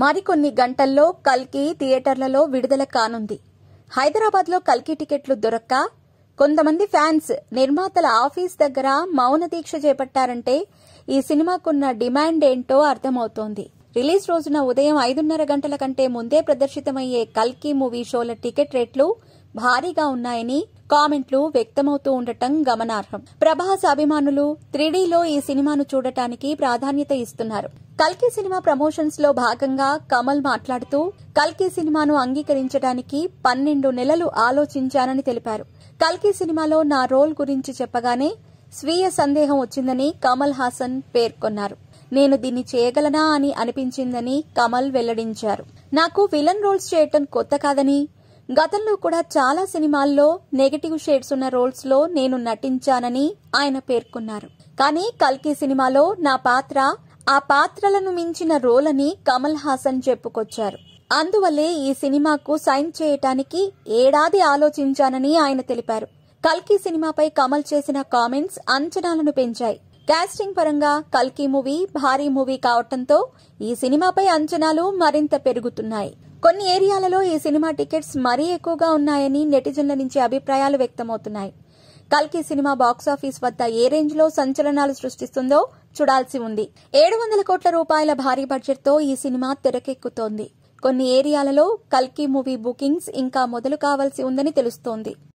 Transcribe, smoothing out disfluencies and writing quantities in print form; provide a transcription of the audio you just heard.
మరికొన్ని గంటల్లో కల్కి థియేటర్లలో విడుదల కానుంది. హైదరాబాద్లో కల్కి టికెట్లు దొరక్క కొంతమంది ఫ్యాన్స్ నిర్మాతల ఆఫీస్ దగ్గర మౌన దీక్ష చేపట్టారంటే ఈ సినిమాకున్న డిమాండ్ ఏంటో అర్థమవుతోంది. రిలీజ్ రోజున ఉదయం 5:30 గంటల కంటే ముందే ప్రదర్శితమయ్యే కల్కి మూవీ షోల టికెట్ రేట్లు భారీగా ఉన్నాయని కామెంట్లు వ్యక్తమవుతూ ఉండటం గమనార్హం. ప్రభాస్ అభిమానులు 3Dలో ఈ సినిమాను చూడటానికి ప్రాధాన్యత ఇస్తున్నారు. కల్కి సినిమా ప్రమోషన్స్ లో భాగంగా కమల్ మాట్లాడుతూ కల్కి సినిమాను అంగీకరించడానికి 12 నెలలు ఆలోచించానని తెలిపారు. కల్కి సినిమాలో నా రోల్ గురించి చెప్పగానే స్వీయ సందేహం వచ్చిందని కమల్ హాసన్ పేర్కొన్నారు. నేను దీన్ని చేయగలనా అని అనిపించిందని కమల్ వెల్లడించారు. నాకు విలన్ రోల్స్ చేయటం కొత్త కాదని, గతంలో కూడా చాలా సినిమాల్లో నెగటివ్ షేడ్స్ ఉన్న రోల్స్ లో నేను నటించానని ఆయన పేర్కొన్నారు. కానీ కల్కి సినిమాలో నా పాత్ర ఆ పాత్రలను మించిన రోల్ అని కమల్ హాసన్ చెప్పుకొచ్చారు. అందువల్లే ఈ సినిమాకు సైన్ చేయటానికి ఏడాది ఆలోచించానని ఆయన తెలిపారు. కల్కి సినిమాపై కమల్ చేసిన కామెంట్స్ అంచనాలను పెంచాయి. కాస్టింగ్ పరంగా కల్కి మూవీ భారీ మూవీ కావటంతో ఈ సినిమాపై అంచనాలు మరింత పెరుగుతున్నాయి. కొన్ని ఏరియాలలో ఈ సినిమా టికెట్స్ మరీ ఎక్కువగా ఉన్నాయని నెటిజన్ల నుంచి అభిప్రాయాలు వ్యక్తమవుతున్నాయి. కల్కి సినిమా బాక్సాఫీస్ వద్ద ఏ రేంజ్ లో సంచలనాలు సృష్టిస్తుందో చూడాల్సి ఉంది. 700 కోట్ల రూపాయల భారీ బడ్జెట్ తో ఈ సినిమా తెరకెక్కుతోంది. కొన్ని ఏరియాలలో కల్కి మూవీ బుకింగ్స్ ఇంకా మొదలు కావాల్సి ఉందని తెలుస్తోంది.